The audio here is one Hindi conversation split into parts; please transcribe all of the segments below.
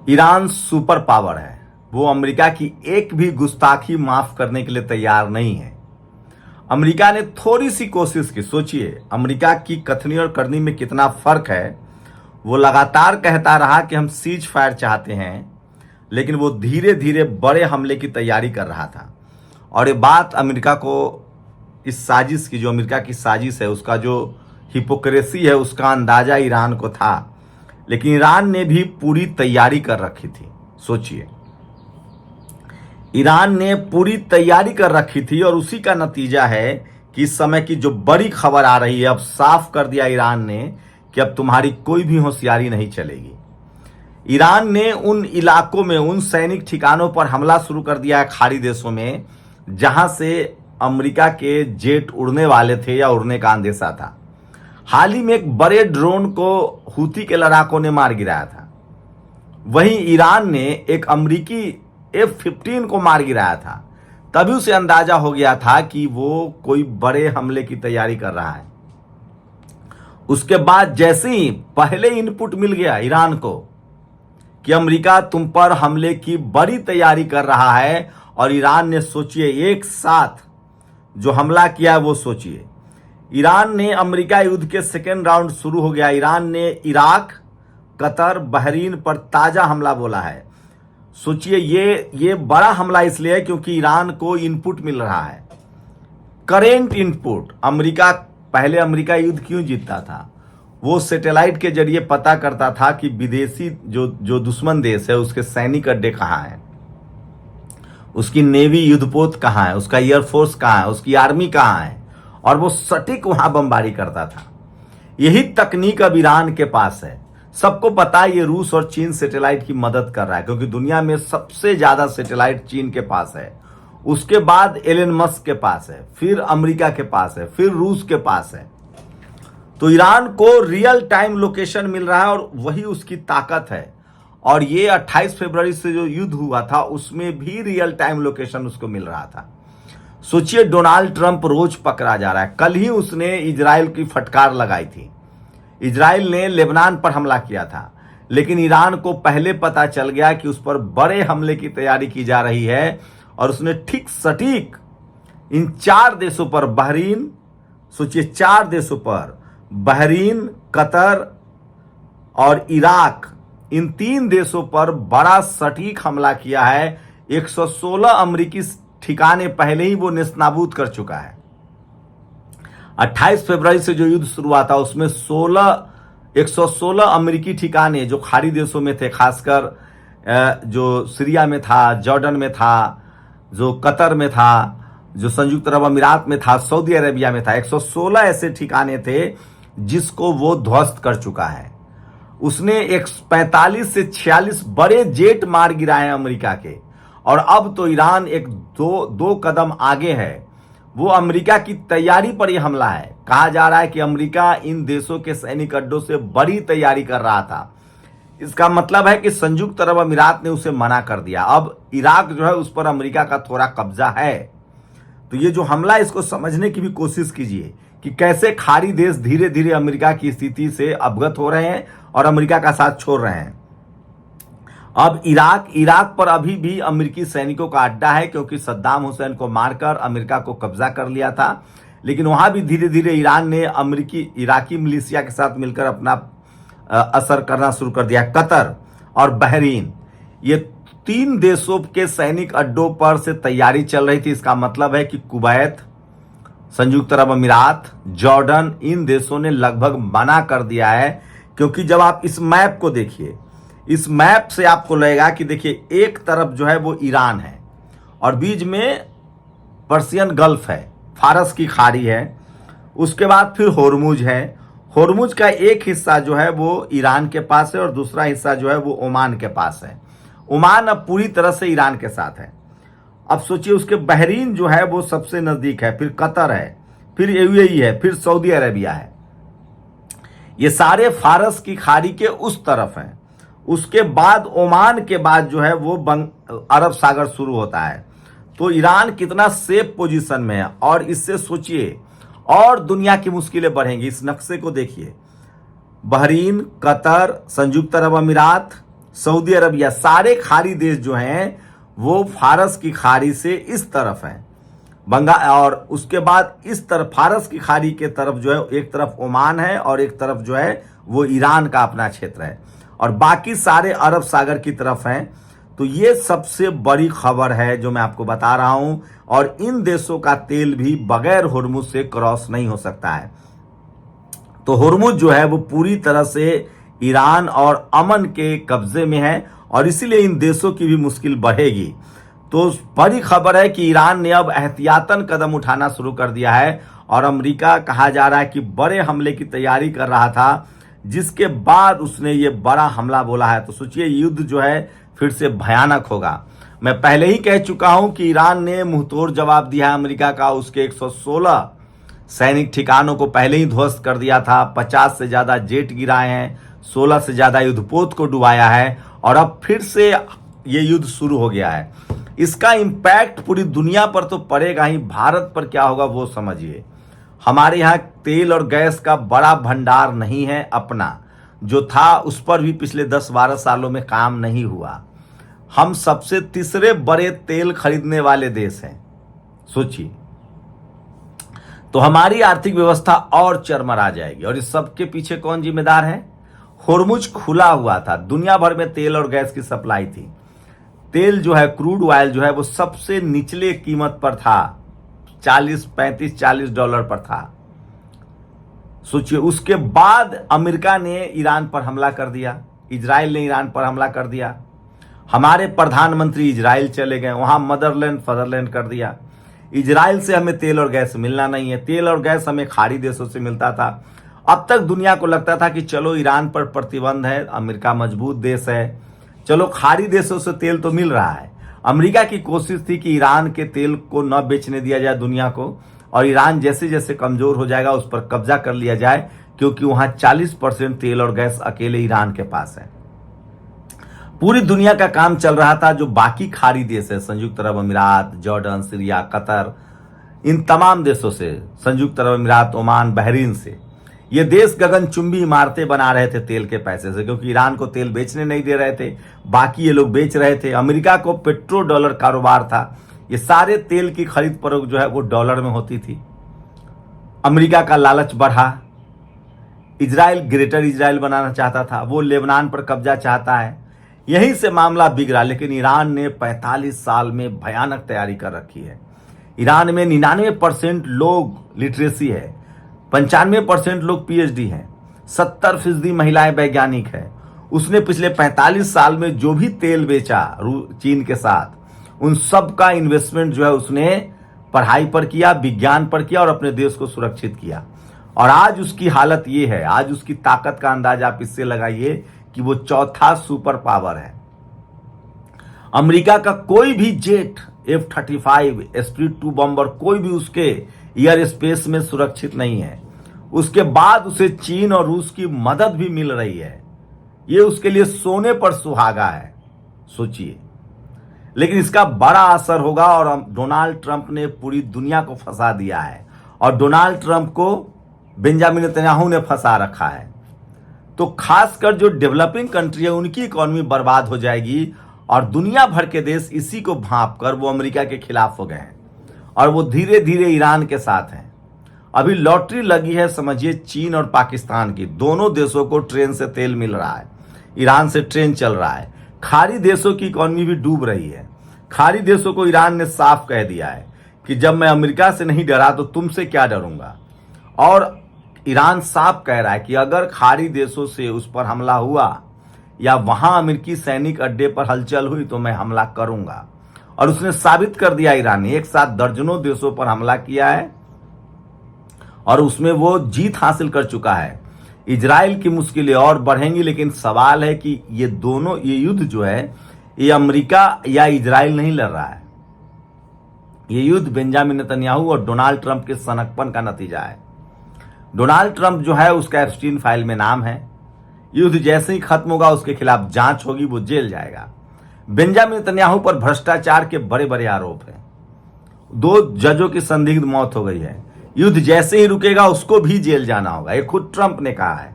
ईरान सुपर पावर है। वो अमेरिका की एक भी गुस्ताखी माफ करने के लिए तैयार नहीं है। अमेरिका ने थोड़ी सी कोशिश की। सोचिए अमेरिका की कथनी और करनी में कितना फर्क है। वो लगातार कहता रहा कि हम सीज फायर चाहते हैं, लेकिन वो धीरे धीरे बड़े हमले की तैयारी कर रहा था। और ये बात अमेरिका को, इस साजिश की, जो अमेरिका की साजिश है, उसका जो हिपोक्रेसी है, उसका अंदाजा ईरान को था। लेकिन ईरान ने भी पूरी तैयारी कर रखी थी। सोचिए ईरान ने पूरी तैयारी कर रखी थी और उसी का नतीजा है कि इस समय की जो बड़ी खबर आ रही है, अब साफ कर दिया ईरान ने कि अब तुम्हारी कोई भी होशियारी नहीं चलेगी। ईरान ने उन इलाकों में, उन सैनिक ठिकानों पर हमला शुरू कर दिया है खाड़ी देशों में, जहां से अमेरिका के जेट उड़ने वाले थे या उड़ने का अंदेशा था। हाल ही में एक बड़े ड्रोन को हूती के लड़ाकों ने मार गिराया था। वहीं ईरान ने एक अमेरिकी F-15 को मार गिराया था। तभी उसे अंदाजा हो गया था कि वो कोई बड़े हमले की तैयारी कर रहा है। उसके बाद जैसे ही पहले इनपुट मिल गया ईरान को कि अमेरिका तुम पर हमले की बड़ी तैयारी कर रहा है, और ईरान ने, सोचिए, एक साथ जो हमला किया वो सोचिए। ईरान ने अमेरिका युद्ध के सेकेंड राउंड शुरू हो गया। ईरान ने इराक, कतर, बहरीन पर ताजा हमला बोला है। सोचिए ये बड़ा हमला इसलिए है क्योंकि ईरान को इनपुट मिल रहा है, करेंट इनपुट। पहले अमेरिका युद्ध क्यों जीतता था? वो सैटेलाइट के जरिए पता करता था कि विदेशी जो दुश्मन देश है उसके सैनिक अड्डे कहाँ हैं, उसकी नेवी युद्धपोत कहाँ है, उसका एयरफोर्स कहाँ है, उसकी आर्मी कहाँ है, और वो सटीक वहां बमबारी करता था। यही तकनीक अब ईरान के पास है। सबको पता है ये रूस और चीन सैटेलाइट की मदद कर रहा है, क्योंकि दुनिया में सबसे ज्यादा सैटेलाइट चीन के पास है, उसके बाद एलन मस्क के पास है, फिर अमेरिका के पास है, फिर रूस के पास है। तो ईरान को रियल टाइम लोकेशन मिल रहा है और वही उसकी ताकत है। और ये 28 फरवरी से जो युद्ध हुआ था उसमें भी रियल टाइम लोकेशन उसको मिल रहा था। सोचिए डोनाल्ड ट्रंप रोज पकड़ा जा रहा है। कल ही उसने इजराइल की फटकार लगाई थी। इजराइल ने लेबनान पर हमला किया था, लेकिन ईरान को पहले पता चल गया कि उस पर बड़े हमले की तैयारी की जा रही है, और उसने ठीक सटीक इन 4 देशों पर, बहरीन, सोचिए 4 देशों पर, बहरीन, कतर और इराक, इन 3 देशों पर बड़ा सटीक हमला किया है। 116 अमेरिकी ठिकाने पहले ही वो नेस्तनाबूद कर चुका है। 28 फरवरी से जो युद्ध शुरू हुआ था उसमें 116 अमेरिकी ठिकाने जो खाड़ी देशों में थे, खासकर जो सीरिया में था, जॉर्डन में था, जो कतर में था, जो संयुक्त अरब अमीरात में था, सऊदी अरेबिया में था, 116 ऐसे ठिकाने थे जिसको वो ध्वस्त कर चुका है। उसने 45 से 46 बड़े जेट मार गिराए हैं अमेरिका के। और अब तो ईरान दो कदम आगे है। वो अमेरिका की तैयारी पर यह हमला है। कहा जा रहा है कि अमेरिका इन देशों के सैनिक अड्डों से बड़ी तैयारी कर रहा था। इसका मतलब है कि संयुक्त अरब अमीरात ने उसे मना कर दिया। अब इराक जो है उस पर अमेरिका का थोड़ा कब्जा है। तो ये जो हमला, इसको समझने की भी कोशिश कीजिए कि कैसे खाड़ी देश धीरे धीरे अमेरिका की स्थिति से अवगत हो रहे हैं और अमेरिका का साथ छोड़ रहे हैं। अब इराक पर अभी भी अमेरिकी सैनिकों का अड्डा है, क्योंकि सद्दाम हुसैन को मारकर अमेरिका को कब्जा कर लिया था। लेकिन वहां भी धीरे धीरे ईरान ने इराकी मिलिशिया के साथ मिलकर अपना असर करना शुरू कर दिया। कतर और बहरीन, ये 3 देशों के सैनिक अड्डों पर से तैयारी चल रही थी। इसका मतलब है कि कुवैत, संयुक्त अरब अमीरात, जॉर्डन, इन देशों ने लगभग मना कर दिया है। क्योंकि जब आप इस मैप को देखिए, इस मैप से आपको लगेगा कि देखिए एक तरफ जो है वो ईरान है और बीच में पर्शियन गल्फ है, फारस की खाड़ी है, उसके बाद फिर होर्मुज है। होर्मुज का एक हिस्सा जो है वो ईरान के पास है और दूसरा हिस्सा जो है वो ओमान के पास है। ओमान अब पूरी तरह से ईरान के साथ है। अब सोचिए उसके बहरीन जो है वो सबसे नजदीक है, फिर कतर है, फिर यूएई है, फिर सऊदी अरेबिया है। ये सारे फारस की खाड़ी के उस तरफ हैं। उसके बाद ओमान के बाद जो है वो अरब सागर शुरू होता है। तो ईरान कितना सेफ पोजीशन में है। और इससे सोचिए और दुनिया की मुश्किलें बढ़ेंगी। इस नक्शे को देखिए, बहरीन, कतर, संयुक्त अरब अमीरात, सऊदी अरबिया, सारे खाड़ी देश जो हैं वो फारस की खाड़ी से इस तरफ हैं, बंगाल, और उसके बाद इस तरफ फारस की खाड़ी के तरफ जो है एक तरफ ओमान है और एक तरफ जो है वो ईरान का अपना क्षेत्र है, और बाकी सारे अरब सागर की तरफ हैं। तो ये सबसे बड़ी खबर है जो मैं आपको बता रहा हूं, और इन देशों का तेल भी बगैर हुर्मुज से क्रॉस नहीं हो सकता है। तो हुर्मुज जो है वो पूरी तरह से ईरान और अमन के कब्जे में है, और इसीलिए इन देशों की भी मुश्किल बढ़ेगी। तो बड़ी खबर है कि ईरान ने अब एहतियातन कदम उठाना शुरू कर दिया है, और अमेरिका कहा जा रहा है कि बड़े हमले की तैयारी कर रहा था, जिसके बाद उसने ये बड़ा हमला बोला है। तो सोचिए युद्ध जो है फिर से भयानक होगा। मैं पहले ही कह चुका हूं कि ईरान ने मुंहतोड़ जवाब दिया है अमेरिका का। उसके 116 सैनिक ठिकानों को पहले ही ध्वस्त कर दिया था, 50 से ज्यादा जेट गिराए हैं, 16 से ज्यादा युद्धपोत को डुबाया है, और अब फिर से ये युद्ध शुरू हो गया है। इसका इंपैक्ट पूरी दुनिया पर तो पड़ेगा ही, भारत पर क्या होगा वो समझिए। हमारे यहाँ तेल और गैस का बड़ा भंडार नहीं है अपना, जो था उस पर भी पिछले 10-12 सालों में काम नहीं हुआ। हम सबसे तीसरे बड़े तेल खरीदने वाले देश हैं, सोचिए। तो हमारी आर्थिक व्यवस्था और चरमरा जाएगी, और इस सब के पीछे कौन जिम्मेदार है? हुर्मुज खुला हुआ था, दुनिया भर में तेल और गैस की सप्लाई थी। तेल जो है, क्रूड ऑयल जो है वो सबसे निचले कीमत पर था, 35-40 डॉलर पर था। सोचिए, उसके बाद अमेरिका ने ईरान पर हमला कर दिया, इजराइल ने ईरान पर हमला कर दिया, हमारे प्रधानमंत्री इजराइल चले गए, वहां मदरलैंड फदरलैंड कर दिया। इजराइल से हमें तेल और गैस मिलना नहीं है, तेल और गैस हमें खाड़ी देशों से मिलता था। अब तक दुनिया को लगता था कि चलो ईरान पर प्रतिबंध है, अमेरिका मजबूत देश है, चलो खाड़ी देशों से तेल तो मिल रहा है। अमेरिका की कोशिश थी कि ईरान के तेल को न बेचने दिया जाए दुनिया को, और ईरान जैसे जैसे कमजोर हो जाएगा उस पर कब्जा कर लिया जाए, क्योंकि वहां 40% तेल और गैस अकेले ईरान के पास है। पूरी दुनिया का काम चल रहा था, जो बाकी खाड़ी देश है, संयुक्त अरब अमीरात, जॉर्डन, सीरिया, कतर, इन तमाम देशों से, संयुक्त अरब अमीरात, ओमान, बहरीन से, ये देश गगनचुंबी इमारतें बना रहे थे तेल के पैसे से, क्योंकि ईरान को तेल बेचने नहीं दे रहे थे, बाकी ये लोग बेच रहे थे। अमेरिका को पेट्रो डॉलर कारोबार था, ये सारे तेल की खरीद फरोख्त जो है वो डॉलर में होती थी। अमेरिका का लालच बढ़ा, इजराइल ग्रेटर इजराइल बनाना चाहता था, वो लेबनान पर कब्जा चाहता है, यहीं से मामला बिगड़ा। लेकिन ईरान ने 45 साल में भयानक तैयारी कर रखी है। ईरान में 99% लोग लिटरेसी है, 95% लोग पीएचडी हैं, 70% महिलाएं वैज्ञानिक है। उसने पिछले 45 साल में जो भी तेल बेचा चीन के साथ, उन सब का इन्वेस्टमेंट जो है उसने पढ़ाई पर किया, विज्ञान पर किया, और अपने देश को सुरक्षित किया। और आज उसकी हालत ये है, आज उसकी ताकत का अंदाजा आप इससे लगाइए कि वो चौथा सुपर पावर है। अमेरिका का कोई भी जेट, F-35, स्प्रिट 2 बम्बर, कोई भी उसके एयर स्पेस में सुरक्षित नहीं है। उसके बाद उसे चीन और रूस की मदद भी मिल रही है, ये उसके लिए सोने पर सुहागा है, सोचिए। लेकिन इसका बड़ा असर होगा, और डोनाल्ड ट्रंप ने पूरी दुनिया को फंसा दिया है, और डोनाल्ड ट्रंप को बेंजामिन नेतन्याहू ने फंसा रखा है। तो खासकर जो डेवलपिंग कंट्री है उनकी इकोनॉमी बर्बाद हो जाएगी, और दुनिया भर के देश इसी को भांप कर वो अमेरिका के खिलाफ हो गए हैं, और वो धीरे धीरे ईरान के साथ हैं। अभी लॉटरी लगी है, समझिए, चीन और पाकिस्तान की, दोनों देशों को ट्रेन से तेल मिल रहा है, ईरान से ट्रेन चल रहा है। खाड़ी देशों की इकोनॉमी भी डूब रही है। खाड़ी देशों को ईरान ने साफ कह दिया है कि जब मैं अमेरिका से नहीं डरा तो तुमसे क्या डरूंगा। और ईरान साफ कह रहा है कि अगर खाड़ी देशों से उस पर हमला हुआ या वहां अमेरिकी सैनिक अड्डे पर हलचल हुई तो मैं हमला करूंगा। और उसने साबित कर दिया, ईरान ने एक साथ दर्जनों देशों पर हमला किया है, और उसमें वो जीत हासिल कर चुका है। इजराइल की मुश्किलें और बढ़ेंगी, लेकिन सवाल है कि ये युद्ध जो है ये अमेरिका या इजराइल नहीं लड़ रहा है, ये युद्ध बेंजामिन नेतन्याहू और डोनाल्ड ट्रंप के सनकपन का नतीजा है। डोनाल्ड ट्रंप जो है उसका एप्स्टीन फाइल में नाम है, युद्ध जैसे ही खत्म होगा उसके खिलाफ जांच होगी, वो जेल जाएगा। बेंजामिन नेतन्याहू पर भ्रष्टाचार के बड़े बड़े आरोप हैं, 2 जजों की संदिग्ध मौत हो गई है। युद्ध जैसे ही रुकेगा उसको भी जेल जाना होगा, ये खुद ट्रंप ने कहा है।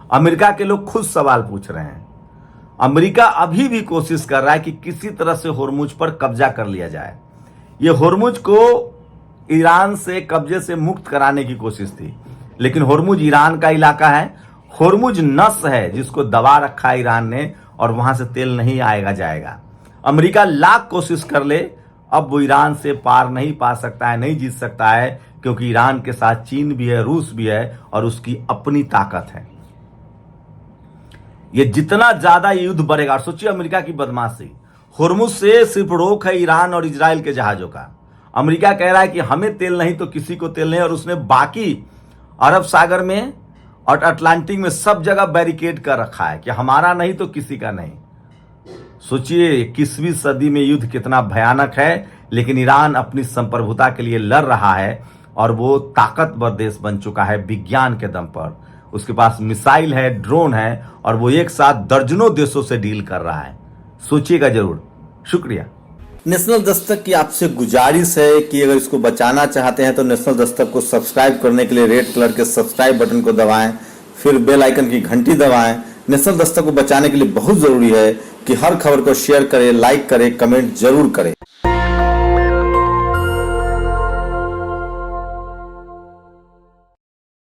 अमेरिका के लोग खुद सवाल पूछ रहे हैं। अमेरिका अभी भी कोशिश कर रहा है कि किसी तरह से होर्मुज पर कब्जा कर लिया जाए। ये होर्मुज को ईरान से कब्जे से मुक्त कराने की कोशिश थी, लेकिन होर्मुज ईरान का इलाका है। होर्मुज नस है जिसको दबा रखा है ईरान ने, और वहां से तेल नहीं आएगा जाएगा। अमेरिका लाख कोशिश कर ले, अब वो ईरान से पार नहीं पा सकता है, नहीं जीत सकता है, क्योंकि ईरान के साथ चीन भी है, रूस भी है और उसकी अपनी ताकत है। ये जितना ज्यादा युद्ध बढ़ेगा, और सोचिए अमेरिका की बदमाशी, होर्मुज से सिर्फ रोक है ईरान और इजराइल के जहाजों का। अमेरिका कह रहा है कि हमें तेल नहीं तो किसी को तेल नहीं, और उसने बाकी अरब सागर में और अटलांटिक में सब जगह बैरिकेड कर रखा है कि हमारा नहीं तो किसी का नहीं। सोचिए 21वीं सदी में युद्ध कितना भयानक है, लेकिन ईरान अपनी संप्रभुता के लिए लड़ रहा है और वो ताकतवर देश बन चुका है विज्ञान के दम पर। उसके पास मिसाइल है, ड्रोन है, और वो एक साथ दर्जनों देशों से डील कर रहा है। सोचिएगा जरूर। शुक्रिया। नेशनल दस्तक की आपसे गुजारिश है कि अगर इसको बचाना चाहते हैं तो नेशनल दस्तक को सब्सक्राइब करने के लिए रेड कलर के सब्सक्राइब बटन को दबाएं, फिर बेल आइकन की घंटी दबाएं। नेशनल दस्तक को बचाने के लिए बहुत जरूरी है कि हर खबर को शेयर करें, लाइक करें, कमेंट जरूर करें।